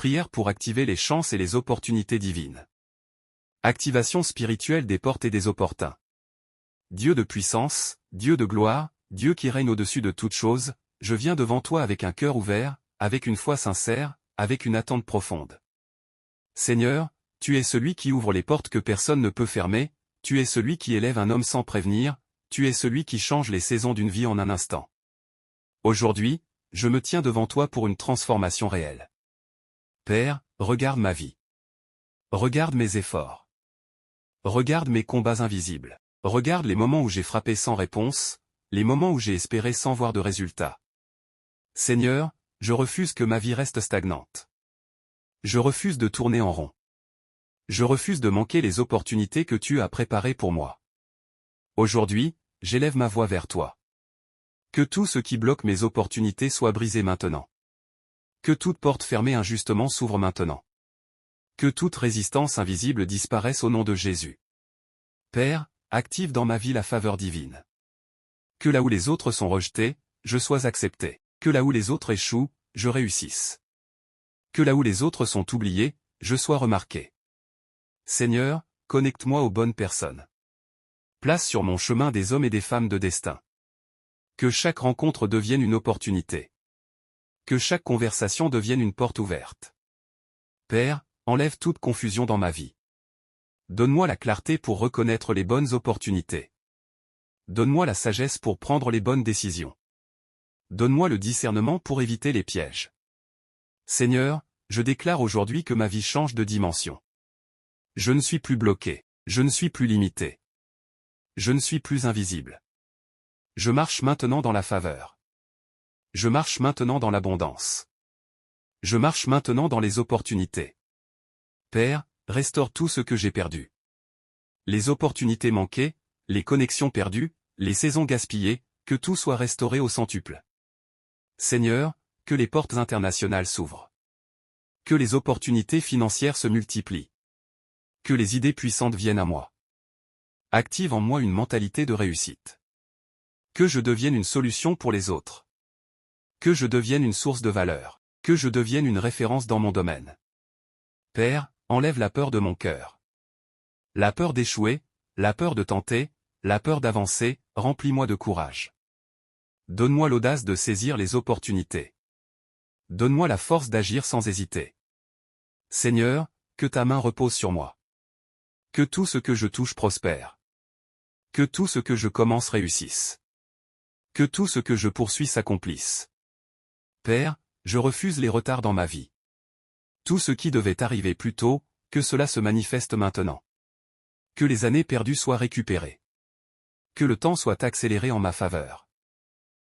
Prière pour activer les chances et les opportunités divines. Activation spirituelle des portes et des opportuns. Dieu de puissance, Dieu de gloire, Dieu qui règne au-dessus de toutes choses, je viens devant toi avec un cœur ouvert, avec une foi sincère, avec une attente profonde. Seigneur, tu es celui qui ouvre les portes que personne ne peut fermer, tu es celui qui élève un homme sans prévenir, tu es celui qui change les saisons d'une vie en un instant. Aujourd'hui, je me tiens devant toi pour une transformation réelle. Père, regarde ma vie. Regarde mes efforts. Regarde mes combats invisibles. Regarde les moments où j'ai frappé sans réponse, les moments où j'ai espéré sans voir de résultat. Seigneur, je refuse que ma vie reste stagnante. Je refuse de tourner en rond. Je refuse de manquer les opportunités que tu as préparées pour moi. Aujourd'hui, j'élève ma voix vers toi. Que tout ce qui bloque mes opportunités soit brisé maintenant. Que toute porte fermée injustement s'ouvre maintenant. Que toute résistance invisible disparaisse au nom de Jésus. Père, active dans ma vie la faveur divine. Que là où les autres sont rejetés, je sois accepté. Que là où les autres échouent, je réussisse. Que là où les autres sont oubliés, je sois remarqué. Seigneur, connecte-moi aux bonnes personnes. Place sur mon chemin des hommes et des femmes de destin. Que chaque rencontre devienne une opportunité. Que chaque conversation devienne une porte ouverte. Père, enlève toute confusion dans ma vie. Donne-moi la clarté pour reconnaître les bonnes opportunités. Donne-moi la sagesse pour prendre les bonnes décisions. Donne-moi le discernement pour éviter les pièges. Seigneur, je déclare aujourd'hui que ma vie change de dimension. Je ne suis plus bloqué, je ne suis plus limité. Je ne suis plus invisible. Je marche maintenant dans la faveur. Je marche maintenant dans l'abondance. Je marche maintenant dans les opportunités. Père, restaure tout ce que j'ai perdu. Les opportunités manquées, les connexions perdues, les saisons gaspillées, que tout soit restauré au centuple. Seigneur, que les portes internationales s'ouvrent. Que les opportunités financières se multiplient. Que les idées puissantes viennent à moi. Active en moi une mentalité de réussite. Que je devienne une solution pour les autres. Que je devienne une source de valeur. Que je devienne une référence dans mon domaine. Père, enlève la peur de mon cœur. La peur d'échouer, la peur de tenter, la peur d'avancer, remplis-moi de courage. Donne-moi l'audace de saisir les opportunités. Donne-moi la force d'agir sans hésiter. Seigneur, que ta main repose sur moi. Que tout ce que je touche prospère. Que tout ce que je commence réussisse. Que tout ce que je poursuis s'accomplisse. Père, je refuse les retards dans ma vie. Tout ce qui devait arriver plus tôt, que cela se manifeste maintenant. Que les années perdues soient récupérées. Que le temps soit accéléré en ma faveur.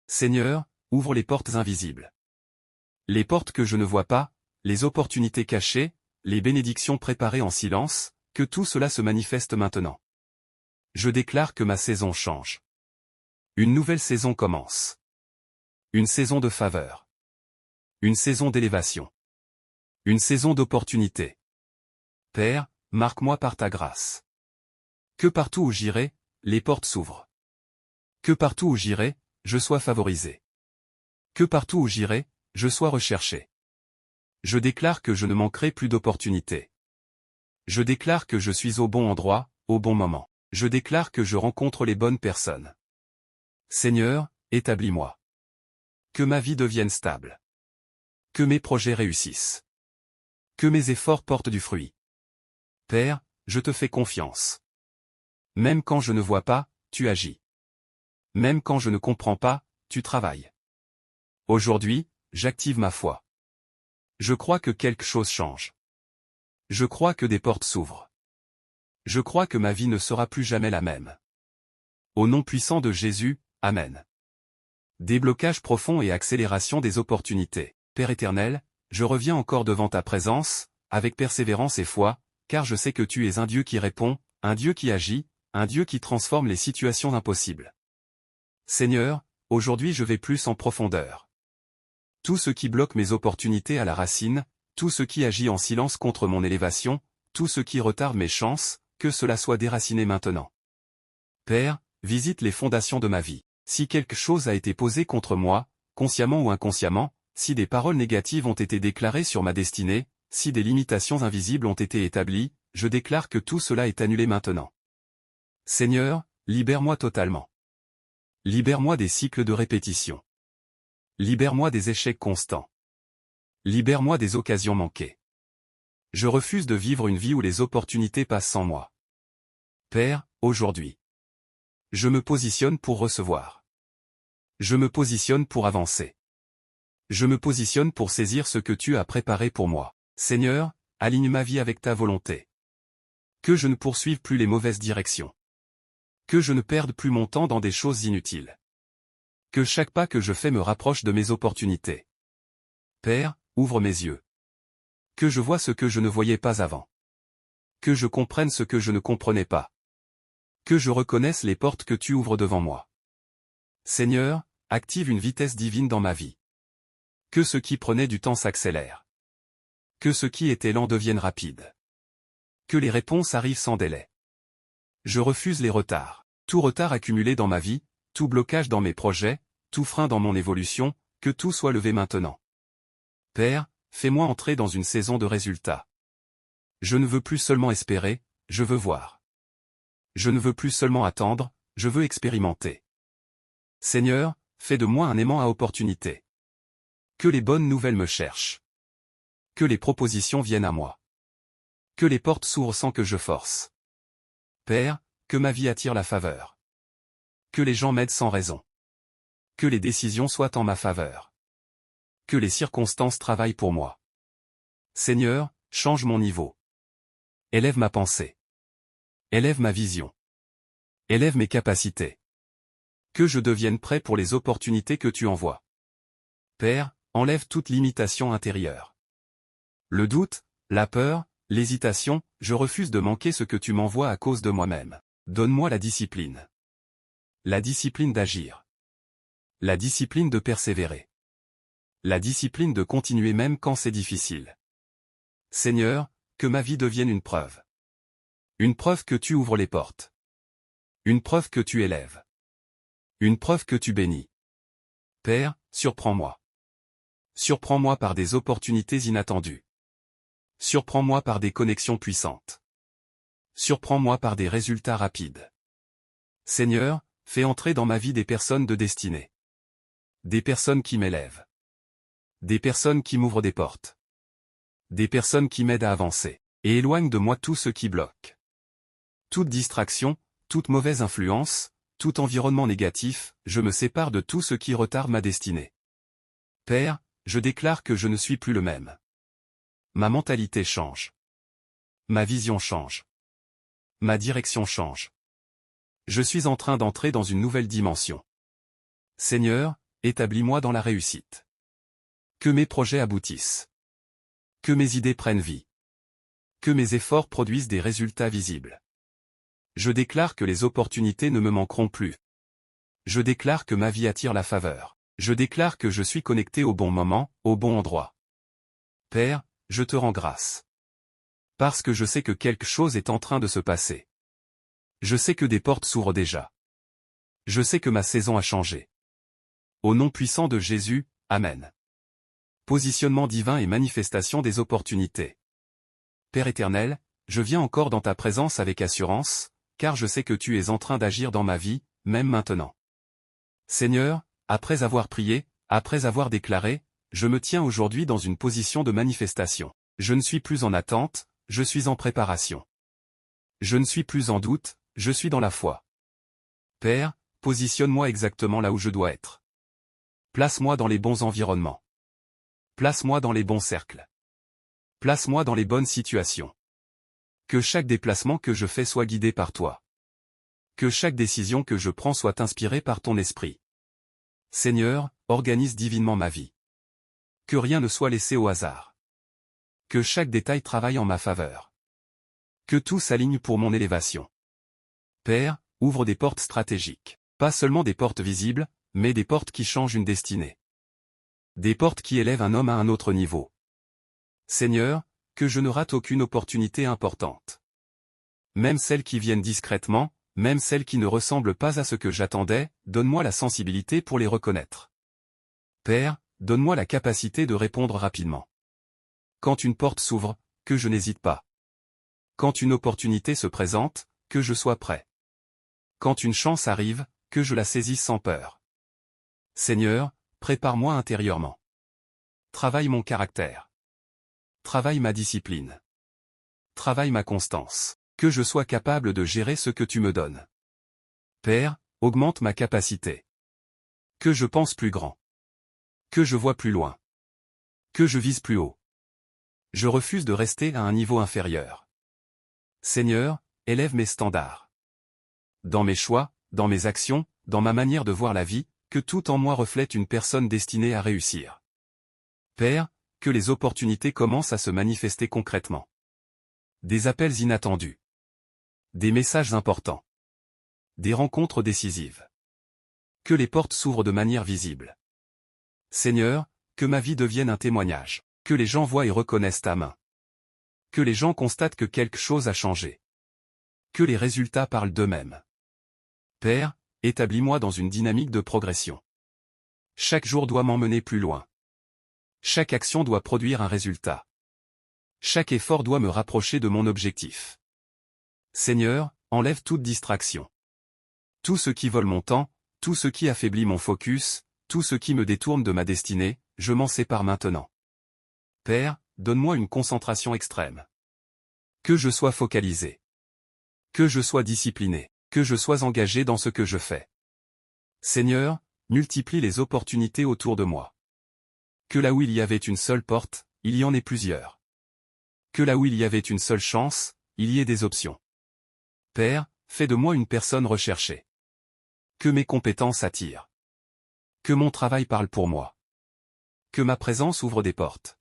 Seigneur, ouvre les portes invisibles. Les portes que je ne vois pas, les opportunités cachées, les bénédictions préparées en silence, que tout cela se manifeste maintenant. Je déclare que ma saison change. Une nouvelle saison commence. Une saison de faveur. Une saison d'élévation. Une saison d'opportunité. Père, marque-moi par ta grâce. Que partout où j'irai, les portes s'ouvrent. Que partout où j'irai, je sois favorisé. Que partout où j'irai, je sois recherché. Je déclare que je ne manquerai plus d'opportunités. Je déclare que je suis au bon endroit, au bon moment. Je déclare que je rencontre les bonnes personnes. Seigneur, établis-moi. Que ma vie devienne stable. Que mes projets réussissent. Que mes efforts portent du fruit. Père, je te fais confiance. Même quand je ne vois pas, tu agis. Même quand je ne comprends pas, tu travailles. Aujourd'hui, j'active ma foi. Je crois que quelque chose change. Je crois que des portes s'ouvrent. Je crois que ma vie ne sera plus jamais la même. Au nom puissant de Jésus, Amen. Déblocage profond et accélération des opportunités. Père éternel, je reviens encore devant ta présence, avec persévérance et foi, car je sais que tu es un Dieu qui répond, un Dieu qui agit, un Dieu qui transforme les situations impossibles. Seigneur, aujourd'hui je vais plus en profondeur. Tout ce qui bloque mes opportunités à la racine, tout ce qui agit en silence contre mon élévation, tout ce qui retarde mes chances, que cela soit déraciné maintenant. Père, visite les fondations de ma vie. Si quelque chose a été posé contre moi, consciemment ou inconsciemment, si des paroles négatives ont été déclarées sur ma destinée, si des limitations invisibles ont été établies, je déclare que tout cela est annulé maintenant. Seigneur, libère-moi totalement. Libère-moi des cycles de répétition. Libère-moi des échecs constants. Libère-moi des occasions manquées. Je refuse de vivre une vie où les opportunités passent sans moi. Père, aujourd'hui, je me positionne pour recevoir. Je me positionne pour avancer. Je me positionne pour saisir ce que tu as préparé pour moi. Seigneur, aligne ma vie avec ta volonté. Que je ne poursuive plus les mauvaises directions. Que je ne perde plus mon temps dans des choses inutiles. Que chaque pas que je fais me rapproche de mes opportunités. Père, ouvre mes yeux. Que je vois ce que je ne voyais pas avant. Que je comprenne ce que je ne comprenais pas. Que je reconnaisse les portes que tu ouvres devant moi. Seigneur, active une vitesse divine dans ma vie. Que ce qui prenait du temps s'accélère. Que ce qui était lent devienne rapide. Que les réponses arrivent sans délai. Je refuse les retards. Tout retard accumulé dans ma vie, tout blocage dans mes projets, tout frein dans mon évolution, que tout soit levé maintenant. Père, fais-moi entrer dans une saison de résultats. Je ne veux plus seulement espérer, je veux voir. Je ne veux plus seulement attendre, je veux expérimenter. Seigneur, fais de moi un aimant à opportunité. Que les bonnes nouvelles me cherchent. Que les propositions viennent à moi. Que les portes s'ouvrent sans que je force. Père, que ma vie attire la faveur. Que les gens m'aident sans raison. Que les décisions soient en ma faveur. Que les circonstances travaillent pour moi. Seigneur, change mon niveau. Élève ma pensée. Élève ma vision. Élève mes capacités. Que je devienne prêt pour les opportunités que tu envoies. Père, enlève toute limitation intérieure. Le doute, la peur, l'hésitation, je refuse de manquer ce que tu m'envoies à cause de moi-même. Donne-moi la discipline. La discipline d'agir. La discipline de persévérer. La discipline de continuer même quand c'est difficile. Seigneur, que ma vie devienne une preuve. Une preuve que tu ouvres les portes. Une preuve que tu élèves. Une preuve que tu bénis. Père, surprends-moi. Surprends-moi par des opportunités inattendues. Surprends-moi par des connexions puissantes. Surprends-moi par des résultats rapides. Seigneur, fais entrer dans ma vie des personnes de destinée. Des personnes qui m'élèvent. Des personnes qui m'ouvrent des portes. Des personnes qui m'aident à avancer, et éloignent de moi tout ce qui bloque. Toute distraction, toute mauvaise influence, tout environnement négatif, je me sépare de tout ce qui retarde ma destinée. Père, je déclare que je ne suis plus le même. Ma mentalité change. Ma vision change. Ma direction change. Je suis en train d'entrer dans une nouvelle dimension. Seigneur, établis-moi dans la réussite. Que mes projets aboutissent. Que mes idées prennent vie. Que mes efforts produisent des résultats visibles. Je déclare que les opportunités ne me manqueront plus. Je déclare que ma vie attire la faveur. Je déclare que je suis connecté au bon moment, au bon endroit. Père, je te rends grâce. Parce que je sais que quelque chose est en train de se passer. Je sais que des portes s'ouvrent déjà. Je sais que ma saison a changé. Au nom puissant de Jésus, Amen. Positionnement divin et manifestation des opportunités. Père éternel, je viens encore dans ta présence avec assurance, car je sais que tu es en train d'agir dans ma vie, même maintenant. Seigneur, après avoir prié, après avoir déclaré, je me tiens aujourd'hui dans une position de manifestation. Je ne suis plus en attente, je suis en préparation. Je ne suis plus en doute, je suis dans la foi. Père, positionne-moi exactement là où je dois être. Place-moi dans les bons environnements. Place-moi dans les bons cercles. Place-moi dans les bonnes situations. Que chaque déplacement que je fais soit guidé par toi. Que chaque décision que je prends soit inspirée par ton esprit. Seigneur, organise divinement ma vie. Que rien ne soit laissé au hasard. Que chaque détail travaille en ma faveur. Que tout s'aligne pour mon élévation. Père, ouvre des portes stratégiques. Pas seulement des portes visibles, mais des portes qui changent une destinée. Des portes qui élèvent un homme à un autre niveau. Seigneur, que je ne rate aucune opportunité importante. Même celles qui viennent discrètement, même celles qui ne ressemblent pas à ce que j'attendais, donne-moi la sensibilité pour les reconnaître. Père, donne-moi la capacité de répondre rapidement. Quand une porte s'ouvre, que je n'hésite pas. Quand une opportunité se présente, que je sois prêt. Quand une chance arrive, que je la saisisse sans peur. Seigneur, prépare-moi intérieurement. Travaille mon caractère. Travaille ma discipline. Travaille ma constance. Que je sois capable de gérer ce que tu me donnes. Père, augmente ma capacité. Que je pense plus grand. Que je vois plus loin. Que je vise plus haut. Je refuse de rester à un niveau inférieur. Seigneur, élève mes standards. Dans mes choix, dans mes actions, dans ma manière de voir la vie, que tout en moi reflète une personne destinée à réussir. Père, que les opportunités commencent à se manifester concrètement. Des appels inattendus. Des messages importants. Des rencontres décisives. Que les portes s'ouvrent de manière visible. Seigneur, que ma vie devienne un témoignage. Que les gens voient et reconnaissent ta main. Que les gens constatent que quelque chose a changé. Que les résultats parlent d'eux-mêmes. Père, établis-moi dans une dynamique de progression. Chaque jour doit m'emmener plus loin. Chaque action doit produire un résultat. Chaque effort doit me rapprocher de mon objectif. Seigneur, enlève toute distraction. Tout ce qui vole mon temps, tout ce qui affaiblit mon focus, tout ce qui me détourne de ma destinée, je m'en sépare maintenant. Père, donne-moi une concentration extrême. Que je sois focalisé. Que je sois discipliné. Que je sois engagé dans ce que je fais. Seigneur, multiplie les opportunités autour de moi. Que là où il y avait une seule porte, il y en ait plusieurs. Que là où il y avait une seule chance, il y ait des options. Père, fais de moi une personne recherchée. Que mes compétences attirent. Que mon travail parle pour moi. Que ma présence ouvre des portes.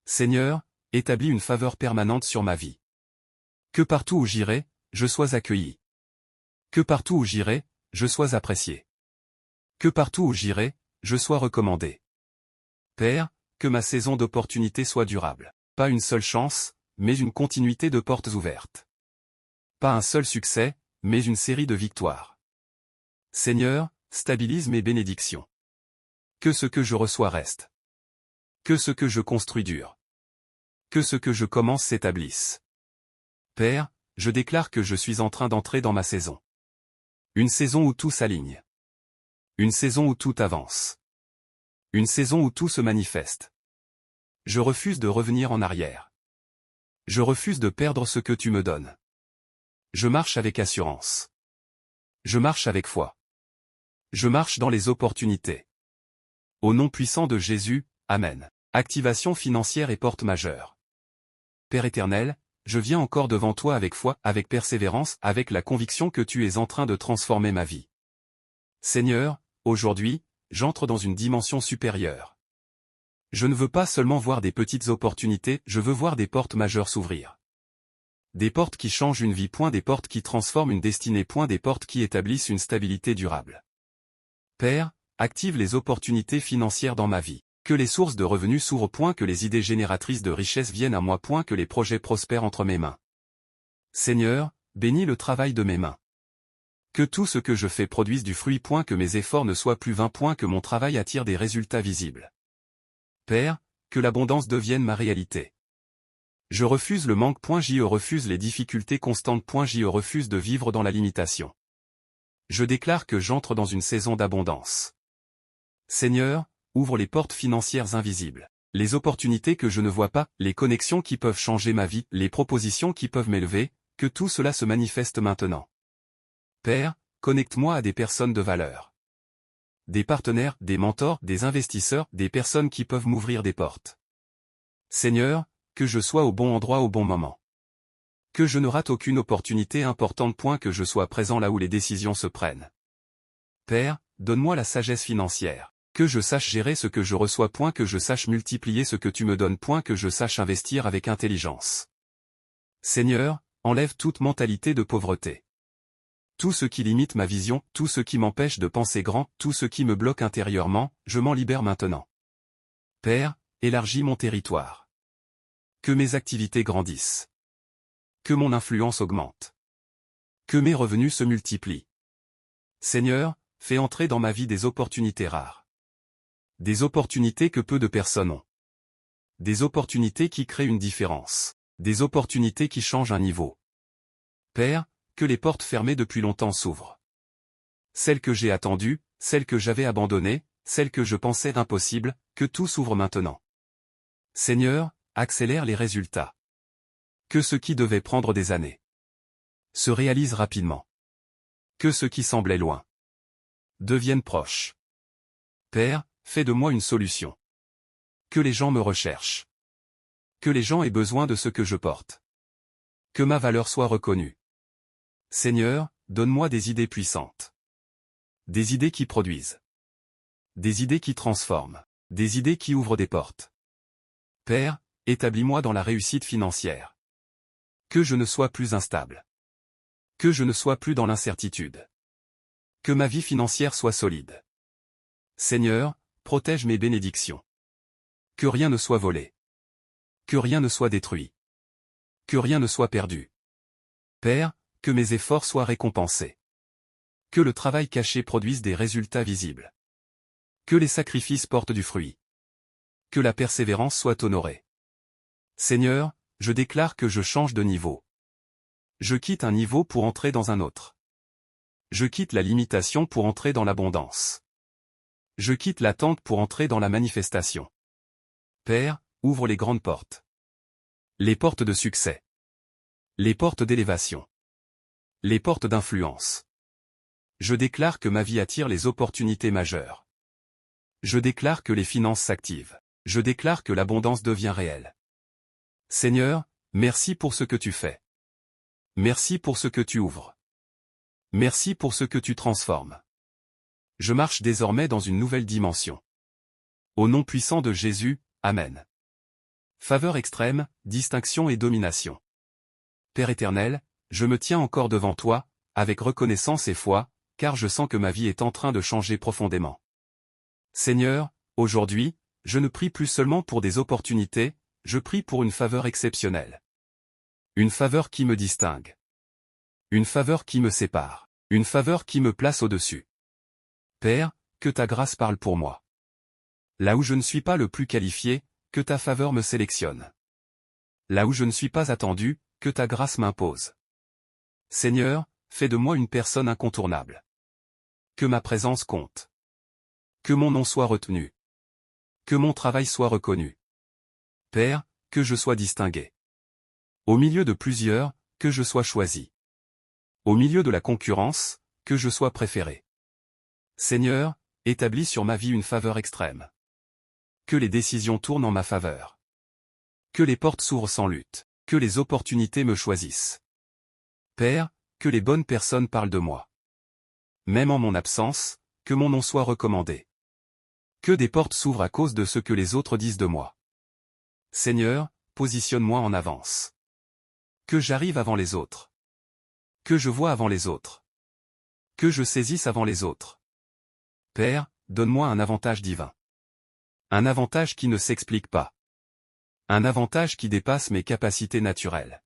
Seigneur, établis une faveur permanente sur ma vie. Que partout où j'irai, je sois accueilli. Que partout où j'irai, je sois apprécié. Que partout où j'irai, je sois recommandé. Père, que ma saison d'opportunité soit durable. Pas une seule chance, mais une continuité de portes ouvertes. Pas un seul succès, mais une série de victoires. Seigneur, stabilise mes bénédictions. Que ce que je reçois reste. Que ce que je construis dure. Que ce que je commence s'établisse. Père, je déclare que je suis en train d'entrer dans ma saison. Une saison où tout s'aligne. Une saison où tout avance. Une saison où tout se manifeste. Je refuse de revenir en arrière. Je refuse de perdre ce que tu me donnes. Je marche avec assurance. Je marche avec foi. Je marche dans les opportunités. Au nom puissant de Jésus, Amen. Activation financière et porte majeure. Père éternel, je viens encore devant toi avec foi, avec persévérance, avec la conviction que tu es en train de transformer ma vie. Seigneur, aujourd'hui, j'entre dans une dimension supérieure. Je ne veux pas seulement voir des petites opportunités, je veux voir des portes majeures s'ouvrir. Des portes qui changent une vie, des portes qui transforment une destinée, des portes qui établissent une stabilité durable. Père, active les opportunités financières dans ma vie. Que les sources de revenus s'ouvrent, que les idées génératrices de richesse viennent à moi, que les projets prospèrent entre mes mains. Seigneur, bénis le travail de mes mains. Que tout ce que je fais produise du fruit, que mes efforts ne soient plus vains, que mon travail attire des résultats visibles. Père, que l'abondance devienne ma réalité. Je refuse le manque, je refuse les difficultés constantes, je refuse de vivre dans la limitation. Je déclare que j'entre dans une saison d'abondance. Seigneur, ouvre les portes financières invisibles. Les opportunités que je ne vois pas, les connexions qui peuvent changer ma vie, les propositions qui peuvent m'élever, que tout cela se manifeste maintenant. Père, connecte-moi à des personnes de valeur. Des partenaires, des mentors, des investisseurs, des personnes qui peuvent m'ouvrir des portes. Seigneur, que je sois au bon endroit au bon moment. Que je ne rate aucune opportunité importante, que je sois présent là où les décisions se prennent. Père, donne-moi la sagesse financière. Que je sache gérer ce que je reçois, que je sache multiplier ce que tu me donnes, que je sache investir avec intelligence. Seigneur, enlève toute mentalité de pauvreté. Tout ce qui limite ma vision, tout ce qui m'empêche de penser grand, tout ce qui me bloque intérieurement, je m'en libère maintenant. Père, élargis mon territoire. Que mes activités grandissent. Que mon influence augmente. Que mes revenus se multiplient. Seigneur, fais entrer dans ma vie des opportunités rares. Des opportunités que peu de personnes ont. Des opportunités qui créent une différence. Des opportunités qui changent un niveau. Père, que les portes fermées depuis longtemps s'ouvrent. Celles que j'ai attendues, celles que j'avais abandonnées, celles que je pensais impossibles, que tout s'ouvre maintenant. Seigneur, accélère les résultats. Que ce qui devait prendre des années se réalise rapidement. Que ce qui semblait loin devienne proche. Père, fais de moi une solution. Que les gens me recherchent. Que les gens aient besoin de ce que je porte. Que ma valeur soit reconnue. Seigneur, donne-moi des idées puissantes. Des idées qui produisent. Des idées qui transforment. Des idées qui ouvrent des portes. Père, établis-moi dans la réussite financière. Que je ne sois plus instable. Que je ne sois plus dans l'incertitude. Que ma vie financière soit solide. Seigneur, protège mes bénédictions. Que rien ne soit volé. Que rien ne soit détruit. Que rien ne soit perdu. Père, que mes efforts soient récompensés. Que le travail caché produise des résultats visibles. Que les sacrifices portent du fruit. Que la persévérance soit honorée. Seigneur, je déclare que je change de niveau. Je quitte un niveau pour entrer dans un autre. Je quitte la limitation pour entrer dans l'abondance. Je quitte l'attente pour entrer dans la manifestation. Père, ouvre les grandes portes. Les portes de succès. Les portes d'élévation. Les portes d'influence. Je déclare que ma vie attire les opportunités majeures. Je déclare que les finances s'activent. Je déclare que l'abondance devient réelle. Seigneur, merci pour ce que tu fais. Merci pour ce que tu ouvres. Merci pour ce que tu transformes. Je marche désormais dans une nouvelle dimension. Au nom puissant de Jésus, Amen. Faveur extrême, distinction et domination. Père éternel, je me tiens encore devant toi, avec reconnaissance et foi, car je sens que ma vie est en train de changer profondément. Seigneur, aujourd'hui, je ne prie plus seulement pour des opportunités, je prie pour une faveur exceptionnelle. Une faveur qui me distingue. Une faveur qui me sépare. Une faveur qui me place au-dessus. Père, que ta grâce parle pour moi. Là où je ne suis pas le plus qualifié, que ta faveur me sélectionne. Là où je ne suis pas attendu, que ta grâce m'impose. Seigneur, fais de moi une personne incontournable. Que ma présence compte. Que mon nom soit retenu. Que mon travail soit reconnu. Père, que je sois distingué. Au milieu de plusieurs, que je sois choisi. Au milieu de la concurrence, que je sois préféré. Seigneur, établis sur ma vie une faveur extrême. Que les décisions tournent en ma faveur. Que les portes s'ouvrent sans lutte. Que les opportunités me choisissent. Père, que les bonnes personnes parlent de moi. Même en mon absence, que mon nom soit recommandé. Que des portes s'ouvrent à cause de ce que les autres disent de moi. Seigneur, positionne-moi en avance. Que j'arrive avant les autres. Que je vois avant les autres. Que je saisisse avant les autres. Père, donne-moi un avantage divin. Un avantage qui ne s'explique pas. Un avantage qui dépasse mes capacités naturelles.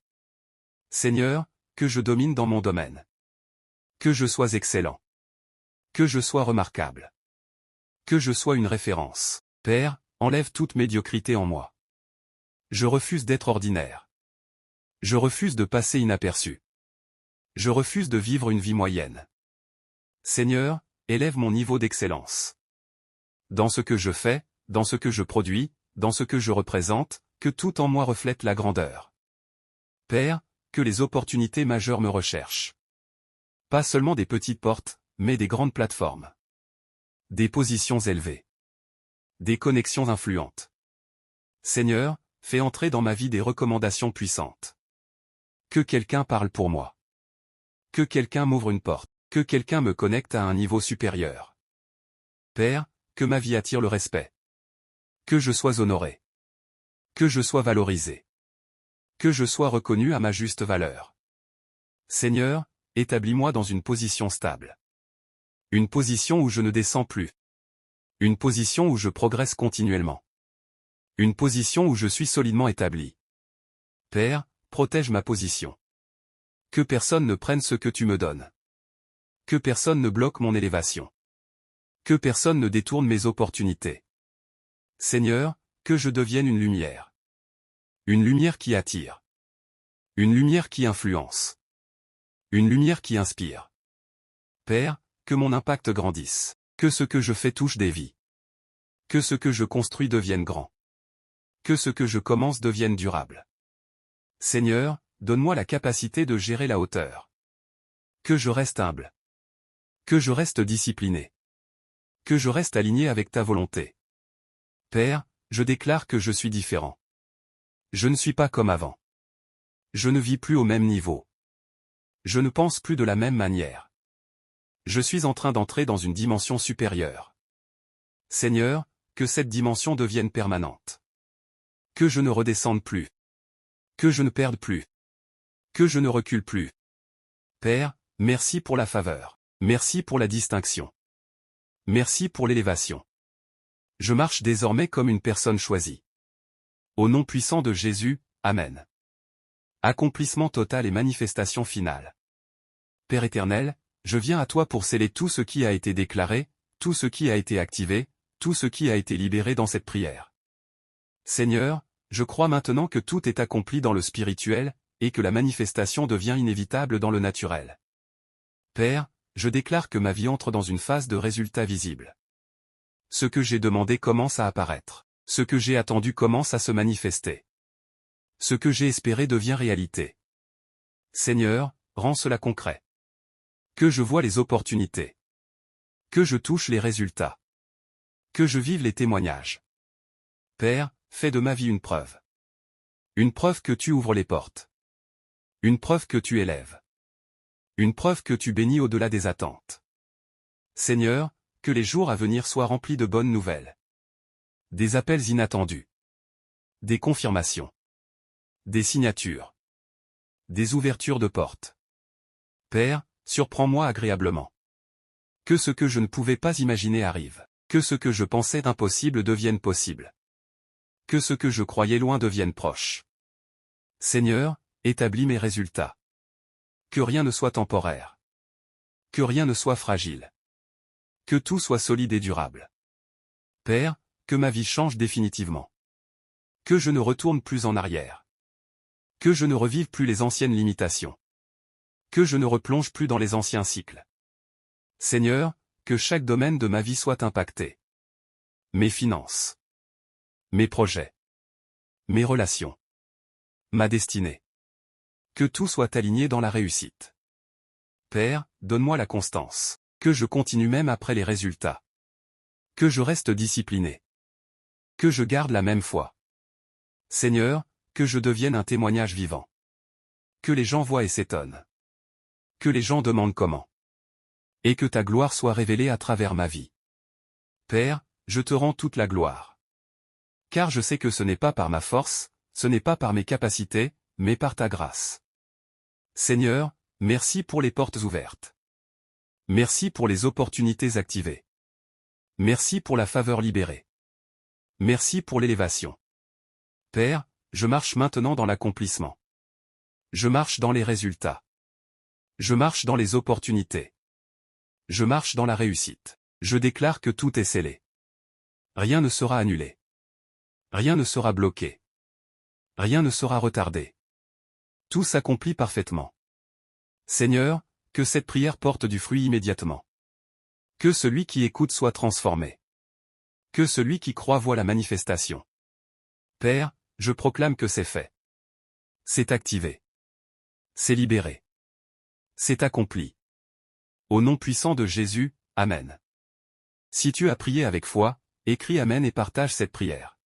Seigneur, que je domine dans mon domaine. Que je sois excellent. Que je sois remarquable. Que je sois une référence. Père, enlève toute médiocrité en moi. Je refuse d'être ordinaire. Je refuse de passer inaperçu. Je refuse de vivre une vie moyenne. Seigneur, élève mon niveau d'excellence. Dans ce que je fais, dans ce que je produis, dans ce que je représente, que tout en moi reflète la grandeur. Père, que les opportunités majeures me recherchent. Pas seulement des petites portes, mais des grandes plateformes. Des positions élevées. Des connexions influentes. Seigneur, fais entrer dans ma vie des recommandations puissantes. Que quelqu'un parle pour moi. Que quelqu'un m'ouvre une porte. Que quelqu'un me connecte à un niveau supérieur. Père, que ma vie attire le respect. Que je sois honoré. Que je sois valorisé. Que je sois reconnu à ma juste valeur. Seigneur, établis-moi dans une position stable. Une position où je ne descends plus. Une position où je progresse continuellement. Une position où je suis solidement établi. Père, protège ma position. Que personne ne prenne ce que tu me donnes. Que personne ne bloque mon élévation. Que personne ne détourne mes opportunités. Seigneur, que je devienne une lumière. Une lumière qui attire. Une lumière qui influence. Une lumière qui inspire. Père, que mon impact grandisse. Que ce que je fais touche des vies. Que ce que je construis devienne grand. Que ce que je commence devienne durable. Seigneur, donne-moi la capacité de gérer la hauteur. Que je reste humble. Que je reste discipliné. Que je reste aligné avec ta volonté. Père, je déclare que je suis différent. Je ne suis pas comme avant. Je ne vis plus au même niveau. Je ne pense plus de la même manière. Je suis en train d'entrer dans une dimension supérieure. Seigneur, que cette dimension devienne permanente. Que je ne redescende plus. Que je ne perde plus. Que je ne recule plus. Père, merci pour la faveur. Merci pour la distinction. Merci pour l'élévation. Je marche désormais comme une personne choisie. Au nom puissant de Jésus, Amen. Accomplissement total et manifestation finale. Père éternel, je viens à toi pour sceller tout ce qui a été déclaré, tout ce qui a été activé, tout ce qui a été libéré dans cette prière. Seigneur, je crois maintenant que tout est accompli dans le spirituel, et que la manifestation devient inévitable dans le naturel. Père, je déclare que ma vie entre dans une phase de résultat visible. Ce que j'ai demandé commence à apparaître. Ce que j'ai attendu commence à se manifester. Ce que j'ai espéré devient réalité. Seigneur, rends cela concret. Que je voie les opportunités. Que je touche les résultats. Que je vive les témoignages. Père, fais de ma vie une preuve. Une preuve que tu ouvres les portes. Une preuve que tu élèves. Une preuve que tu bénis au-delà des attentes. Seigneur, que les jours à venir soient remplis de bonnes nouvelles. Des appels inattendus. Des confirmations. Des signatures. Des ouvertures de portes. Père, surprends-moi agréablement. Que ce que je ne pouvais pas imaginer arrive. Que ce que je pensais impossible devienne possible. Que ce que je croyais loin devienne proche. Seigneur, établis mes résultats. Que rien ne soit temporaire. Que rien ne soit fragile. Que tout soit solide et durable. Père, que ma vie change définitivement. Que je ne retourne plus en arrière. Que je ne revive plus les anciennes limitations. Que je ne replonge plus dans les anciens cycles. Seigneur, que chaque domaine de ma vie soit impacté. Mes finances. Mes projets. Mes relations. Ma destinée. Que tout soit aligné dans la réussite. Père, donne-moi la constance. Que je continue même après les résultats. Que je reste discipliné. Que je garde la même foi. Seigneur, que je devienne un témoignage vivant. Que les gens voient et s'étonnent. Que les gens demandent comment. Et que ta gloire soit révélée à travers ma vie. Père, je te rends toute la gloire. Car je sais que ce n'est pas par ma force, ce n'est pas par mes capacités, mais par ta grâce. Seigneur, merci pour les portes ouvertes. Merci pour les opportunités activées. Merci pour la faveur libérée. Merci pour l'élévation. Père, je marche maintenant dans l'accomplissement. Je marche dans les résultats. Je marche dans les opportunités. Je marche dans la réussite. Je déclare que tout est scellé. Rien ne sera annulé. Rien ne sera bloqué. Rien ne sera retardé. Tout s'accomplit parfaitement. Seigneur, que cette prière porte du fruit immédiatement. Que celui qui écoute soit transformé. Que celui qui croit voie la manifestation. Père, je proclame que c'est fait. C'est activé. C'est libéré. C'est accompli. Au nom puissant de Jésus, Amen. Si tu as prié avec foi, écris Amen et partage cette prière.